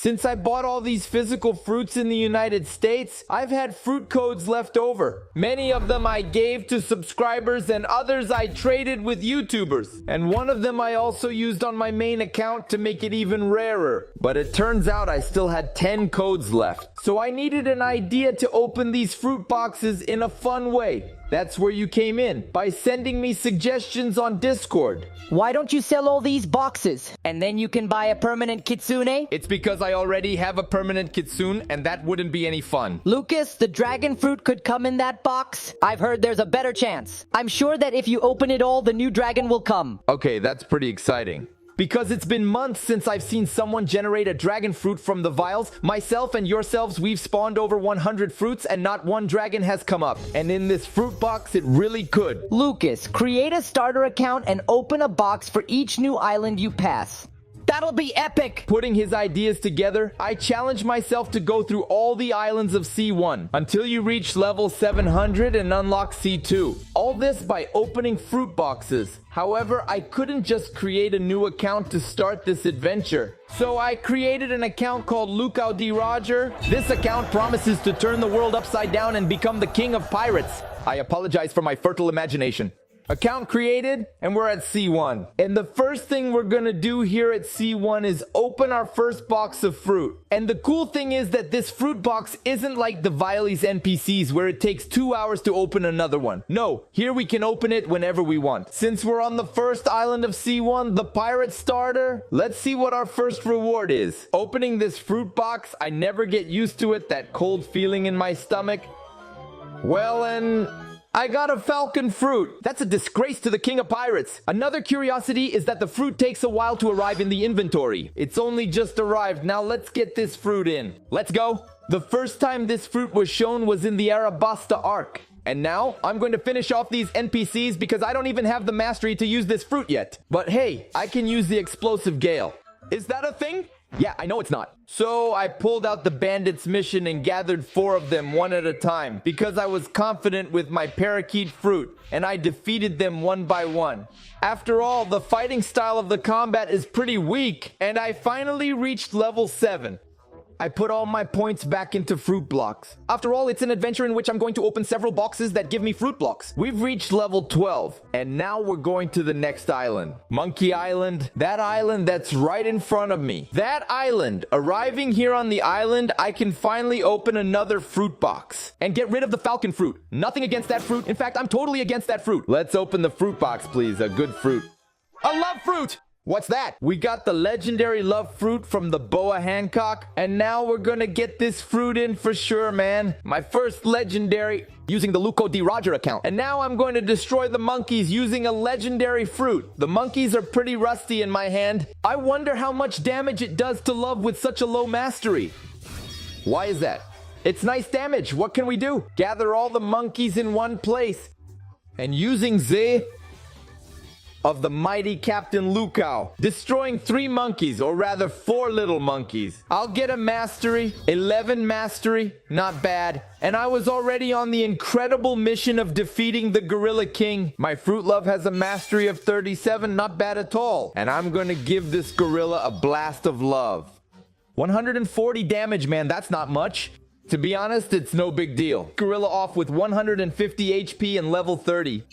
Since I bought all these physical fruits in the United States, I've had fruit codes left over. Many of them I gave to subscribers and others I traded with YouTubers. And one of them I also used on my main account to make it even rarer. But it turns out I still had 10 codes left. So I needed an idea to open these fruit boxes in a fun way. That's where you came in, by sending me suggestions on Discord. Why don't you sell all these boxes, and then you can buy a permanent kitsune? It's because I already have a permanent kitsune, and that wouldn't be any fun. Lucas, the dragon fruit could come in that box. I've heard there's a better chance. I'm sure that if you open it all, the new dragon will come. Okay, that's pretty exciting. Because it's been months since I've seen someone generate a dragon fruit from the vials. Myself and yourselves, we've spawned over 100 fruits and not one dragon has come up. And in this fruit box, it really could. Lucas, create a starter account and open a box for each new island you pass. That'll be epic! Putting his ideas together, I challenge myself to go through all the islands of C1 until you reach level 700 and unlock C2. All this by opening fruit boxes. However, I couldn't just create a new account to start this adventure. So I created an account called Lukao D. Roger. This account promises to turn the world upside down and become the king of pirates. I apologize for my fertile imagination. Account created, and we're at C1. And the first thing we're gonna do here at C1 is open our first box of fruit. And the cool thing is that this fruit box isn't like the Viley's NPCs where it takes 2 hours to open another one. No, here we can open it whenever we want. Since we're on the first island of C1, the pirate starter, let's see what our first reward is. Opening this fruit box, I never get used to it, that cold feeling in my stomach. Well, and I got a falcon fruit. That's a disgrace to the king of pirates. Another curiosity is that the fruit takes a while to arrive in the inventory. It's only just arrived. Now let's get this fruit in. Let's go. The first time this fruit was shown was in the Arabasta arc. And now I'm going to finish off these NPCs because I don't even have the mastery to use this fruit yet. But hey, I can use the explosive gale. Is that a thing? Yeah, I know it's not. So I pulled out the bandits mission and gathered 4 of them one at a time because I was confident with my parakeet fruit and I defeated them one by one. After all, the fighting style of the combat is pretty weak and I finally reached level 7. I put all my points back into fruit blocks. After all, it's an adventure in which I'm going to open several boxes that give me fruit blocks. We've reached level 12, and now we're going to the next island. Monkey Island, that island that's right in front of me. That island, arriving here on the island, I can finally open another fruit box and get rid of the falcon fruit. Nothing against that fruit. In fact, I'm totally against that fruit. Let's open the fruit box, please. A good fruit. A love fruit! What's that? We got the legendary love fruit from the Boa Hancock, and now we're gonna get this fruit in for sure, man. My first legendary using the Luco D. Roger account. And now I'm going to destroy the monkeys using a legendary fruit. The monkeys are pretty rusty in my hand. I wonder how much damage it does to love with such a low mastery. Why is that? It's nice damage. What can we do? Gather all the monkeys in one place. And using Z of the mighty Captain Lukao, destroying 3 monkeys, or rather 4 little monkeys. I'll get a mastery, 11 mastery, not bad. And I was already on the incredible mission of defeating the Gorilla King. My fruit love has a mastery of 37, not bad at all. And I'm gonna give this gorilla a blast of love. 140 damage, man, that's not much. To be honest, it's no big deal. Gorilla off with 150 HP and level 30.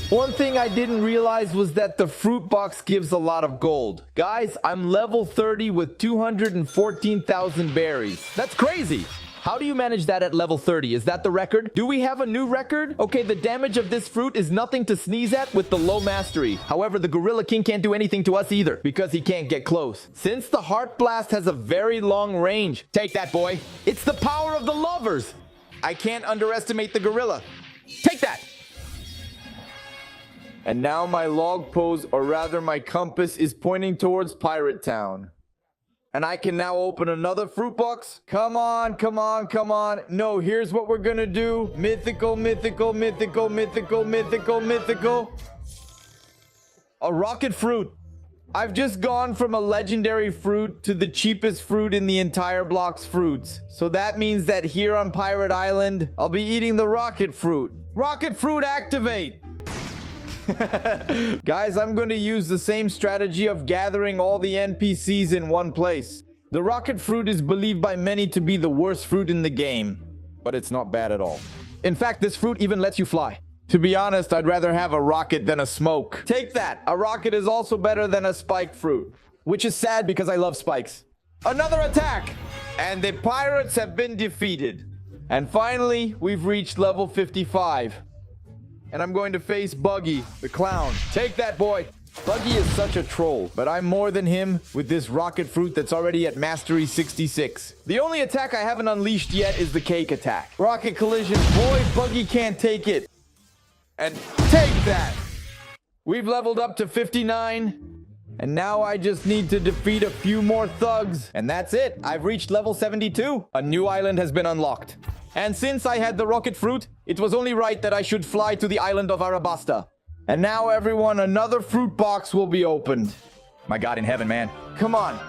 One thing I didn't realize was that the fruit box gives a lot of gold. Guys, I'm level 30 with 214,000 berries. That's crazy! How do you manage that at level 30? Is that the record? Do we have a new record? Okay, the damage of this fruit is nothing to sneeze at with the low mastery. However, the Gorilla King can't do anything to us either because he can't get close. Since the Heart Blast has a very long range, take that, boy. It's the power of the lovers. I can't underestimate the gorilla. Take that! And now my log pose, or rather my compass, is pointing towards Pirate Town. And I can now open another fruit box. Come on, come on, come on. No, here's what we're gonna do. Mythical, mythical, mythical, mythical, mythical, mythical. A rocket fruit. I've just gone from a legendary fruit to the cheapest fruit in the entire Blox Fruits. So that means that here on Pirate Island, I'll be eating the rocket fruit. Rocket fruit activate! Guys, I'm going to use the same strategy of gathering all the NPCs in one place. The rocket fruit is believed by many to be the worst fruit in the game, but it's not bad at all. In fact, this fruit even lets you fly. To be honest, I'd rather have a rocket than a smoke. Take that! A rocket is also better than a spike fruit. Which is sad because I love spikes. Another attack! And the pirates have been defeated. And finally, we've reached level 55. And I'm going to face Buggy, the clown. Take that, boy! Buggy is such a troll, but I'm more than him with this rocket fruit that's already at Mastery 66. The only attack I haven't unleashed yet is the cake attack. Rocket collision, boy, Buggy can't take it. And take that! We've leveled up to 59, and now I just need to defeat a few more thugs. And that's it, I've reached level 72. A new island has been unlocked. And since I had the rocket fruit, it was only right that I should fly to the island of Arabasta. And now, everyone, another fruit box will be opened. My God in heaven, man. Come on.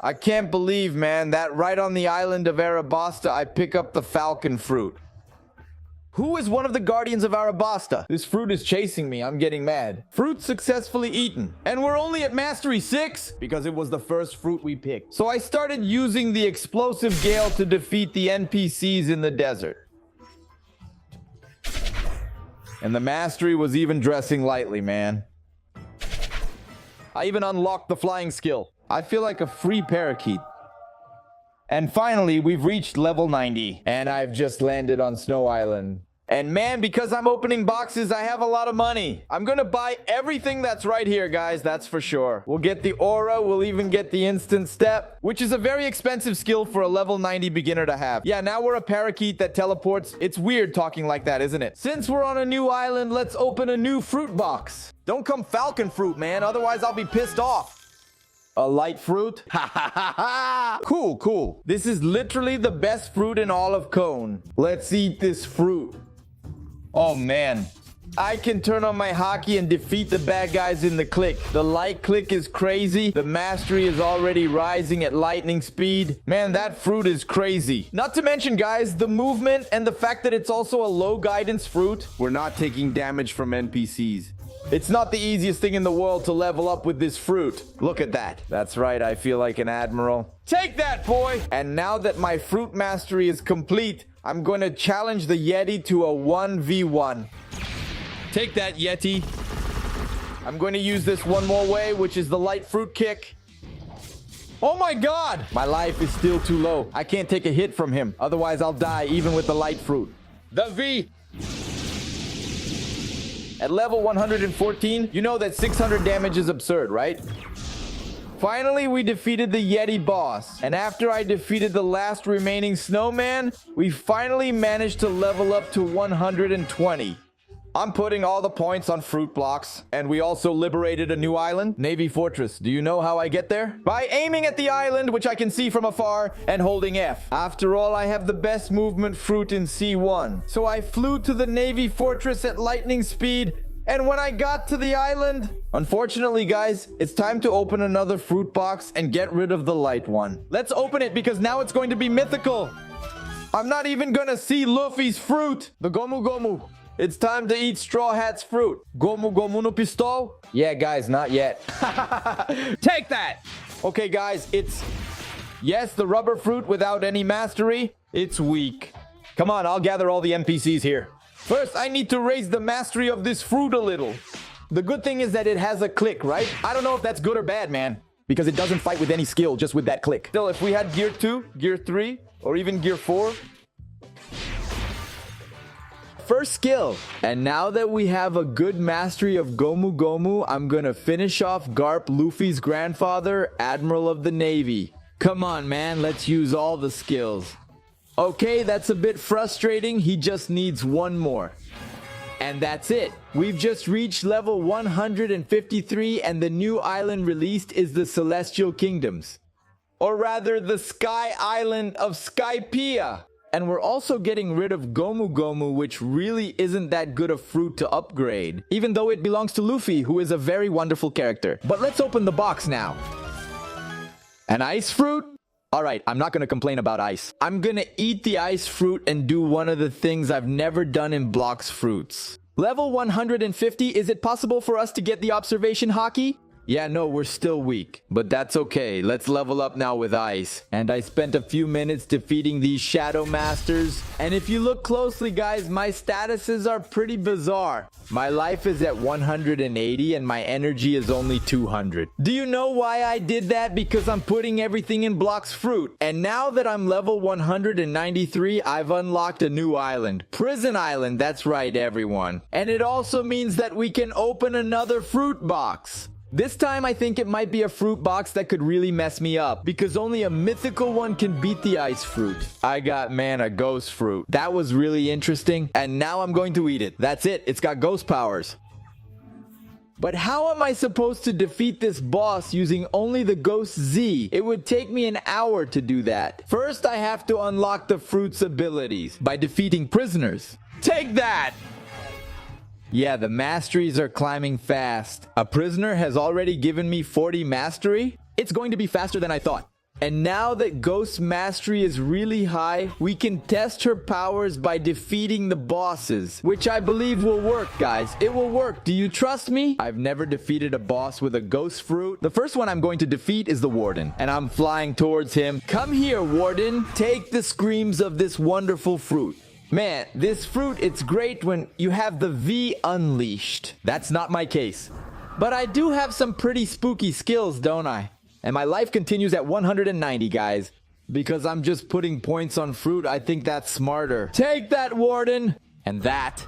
I can't believe, man, that right on the island of Arabasta, I pick up the falcon fruit. Who is one of the guardians of Arabasta? This fruit is chasing me. I'm getting mad. Fruit successfully eaten. And we're only at Mastery 6 because it was the first fruit we picked. So I started using the explosive gale to defeat the NPCs in the desert. And the mastery was even dressing lightly, man. I even unlocked the flying skill. I feel like a free parakeet. And finally, we've reached level 90. And I've just landed on Snow Island. And man, because I'm opening boxes, I have a lot of money. I'm gonna buy everything that's right here, guys, that's for sure. We'll get the aura, we'll even get the instant step, which is a very expensive skill for a level 90 beginner to have. Yeah, now we're a parakeet that teleports. It's weird talking like that, isn't it? Since we're on a new island, let's open a new fruit box. Don't come falcon fruit, man, otherwise I'll be pissed off. A light fruit? Ha ha ha ha! Cool, cool. This is literally the best fruit in all of Cone. Let's eat this fruit. Oh man, I can turn on my hockey and defeat the bad guys in the click. The light click is crazy. The mastery is already rising at lightning speed. Man, that fruit is crazy. Not to mention, guys, the movement and the fact that it's also a low guidance fruit. We're not taking damage from NPCs. It's not the easiest thing in the world to level up with this fruit. Look at that. That's right, I feel like an admiral. Take that, boy! And now that my fruit mastery is complete, I'm going to challenge the Yeti to a 1v1. Take that, Yeti. I'm going to use this one more way, which is the light fruit kick. Oh my God! My life is still too low. I can't take a hit from him. Otherwise, I'll die even with the light fruit. The V. At level 114, you know that 600 damage is absurd, right? Finally, we defeated the Yeti boss. And after I defeated the last remaining snowman, we finally managed to level up to 120. I'm putting all the points on fruit blocks. And we also liberated a new island, Navy Fortress. Do you know how I get there? By aiming at the island, which I can see from afar, and holding F. After all, I have the best movement fruit in C1. So I flew to the Navy Fortress at lightning speed. And when I got to the island, unfortunately, guys, it's time to open another fruit box and get rid of the light one. Let's open it because now it's going to be mythical. I'm not even gonna see Luffy's fruit. The Gomu Gomu. It's time to eat Straw Hat's fruit. Gomu Gomu no pistol? Yeah, guys, not yet. Take that! Okay, guys, it's... Yes, the rubber fruit without any mastery. It's weak. Come on, I'll gather all the NPCs here. First, I need to raise the mastery of this fruit a little. The good thing is that it has a click, right? I don't know if that's good or bad, man. Because it doesn't fight with any skill, just with that click. Still, if we had Gear 2, Gear 3, or even Gear 4... First skill. And now that we have a good mastery of Gomu Gomu, I'm gonna finish off Garp, Luffy's grandfather, Admiral of the Navy. Come on, man, let's use all the skills. Okay, that's a bit frustrating. He just needs one more. And that's it. We've just reached level 153 and the new island released is the Celestial Kingdoms. Or rather, the Sky Island of Skypia. And we're also getting rid of Gomu Gomu, which really isn't that good a fruit to upgrade. Even though it belongs to Luffy, who is a very wonderful character. But let's open the box now. An ice fruit? Alright, I'm not gonna complain about ice. I'm gonna eat the ice fruit and do one of the things I've never done in Blox Fruits. Level 150, is it possible for us to get the observation hockey? Yeah, no, we're still weak, but that's okay. Let's level up now with ice. And I spent a few minutes defeating these shadow masters. And if you look closely, guys, my statuses are pretty bizarre. My life is at 180 and my energy is only 200. Do you know why I did that? Because I'm putting everything in Blox Fruit. And now that I'm level 193, I've unlocked a new island. Prison Island, that's right, everyone. And it also means that we can open another fruit box. This time I think it might be a fruit box that could really mess me up, because only a mythical one can beat the ice fruit. I got, man, a ghost fruit. That was really interesting, and now I'm going to eat it. That's it, it's got ghost powers. But how am I supposed to defeat this boss using only the Ghost Z? It would take me an hour to do that. First, I have to unlock the fruit's abilities by defeating prisoners. Take that! Yeah, the masteries are climbing fast. A prisoner has already given me 40 mastery. It's going to be faster than I thought. And now that Ghost mastery is really high, we can test her powers by defeating the bosses, which I believe will work, guys. It will work. Do you trust me? I've never defeated a boss with a ghost fruit. The first one I'm going to defeat is the Warden, and I'm flying towards him. Come here, Warden. Take the screams of this wonderful fruit. Man, this fruit, it's great when you have the V unleashed. That's not my case. But I do have some pretty spooky skills, don't I? And my life continues at 190, guys. Because I'm just putting points on fruit, I think that's smarter. Take that, Warden! And that.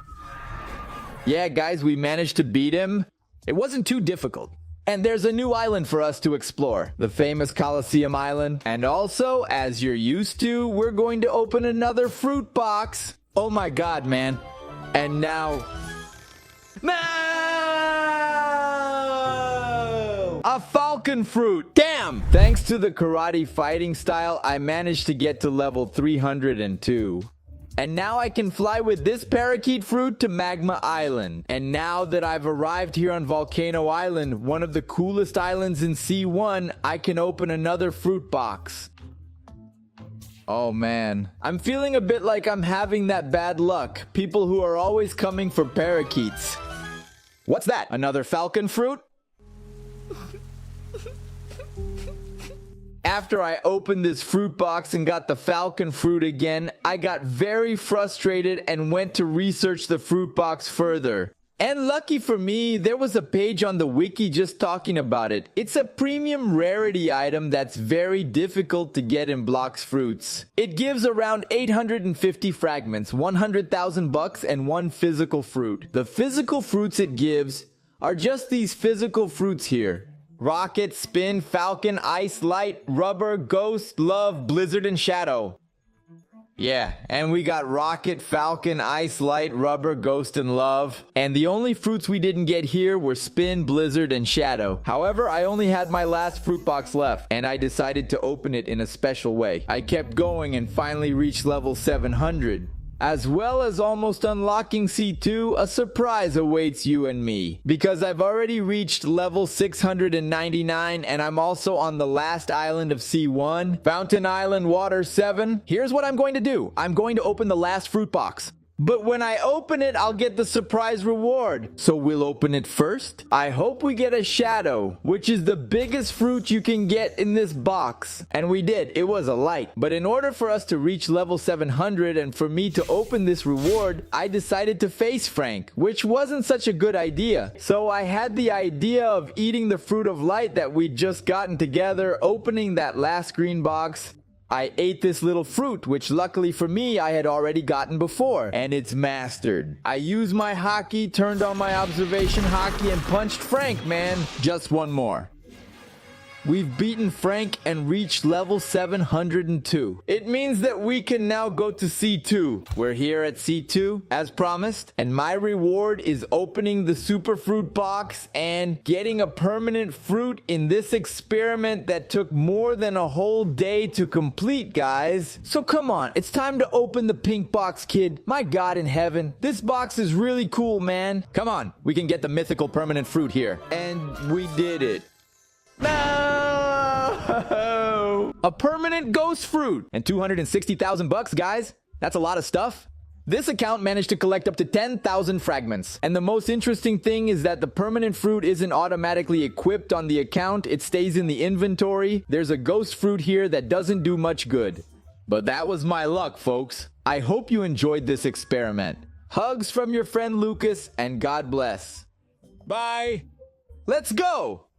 Yeah, guys, we managed to beat him. It wasn't too difficult. And there's a new island for us to explore. The famous Colosseum Island. And also, as you're used to, we're going to open another fruit box. Oh my god, man. And now... No! A falcon fruit. Damn! Thanks to the karate fighting style, I managed to get to level 302. And now I can fly with this parakeet fruit to Magma Island. And now that I've arrived here on Volcano Island, one of the coolest islands in C1, I can open another fruit box. Oh man, I'm feeling a bit like I'm having that bad luck. People who are always coming for parakeets. What's that? Another falcon fruit? After I opened this fruit box and got the falcon fruit again, I got very frustrated and went to research the fruit box further. And lucky for me, there was a page on the wiki just talking about it. It's a premium rarity item that's very difficult to get in Blox Fruits. It gives around 850 fragments, 100,000 bucks, and one physical fruit. The physical fruits it gives are just these physical fruits here. Rocket, Spin, Falcon, Ice, Light, Rubber, Ghost, Love, Blizzard, and Shadow. Yeah, and we got Rocket, Falcon, Ice, Light, Rubber, Ghost, and Love. And the only fruits we didn't get here were Spin, Blizzard, and Shadow. However, I only had my last fruit box left, and I decided to open it in a special way. I kept going and finally reached level 700. As well as almost unlocking C2, a surprise awaits you and me. Because I've already reached level 699 and I'm also on the last island of C1, Fountain Island Water 7. Here's what I'm going to do. I'm going to open the last fruit box. But when I open it, I'll get the surprise reward. So we'll open it first. I hope we get a shadow, which is the biggest fruit you can get in this box. And we did. It was a light. But in order for us to reach level 700 and for me to open this reward, I decided to face Frank, which wasn't such a good idea. So I had the idea of eating the fruit of light that we'd just gotten together, opening that last green box. I ate this little fruit, which luckily for me, I had already gotten before, and it's mastered. I used my hockey, turned on my observation hockey, and punched Frank, man. Just one more. We've beaten Frank and reached level 702. It means that we can now go to C2. We're here at C2, as promised, and my reward is opening the super fruit box and getting a permanent fruit in this experiment that took more than a whole day to complete, guys. So come on, it's time to open the pink box, kid. My God in heaven, this box is really cool, man. Come on, we can get the mythical permanent fruit here. And we did it. No! A permanent ghost fruit and 260,000 bucks, guys. That's a lot of stuff. This account managed to collect up to 10,000 fragments. And the most interesting thing is that the permanent fruit isn't automatically equipped on the account, it stays in the inventory. There's a ghost fruit here that doesn't do much good. But that was my luck, folks. I hope you enjoyed this experiment. Hugs from your friend Lucas, and God bless. Bye! Let's go!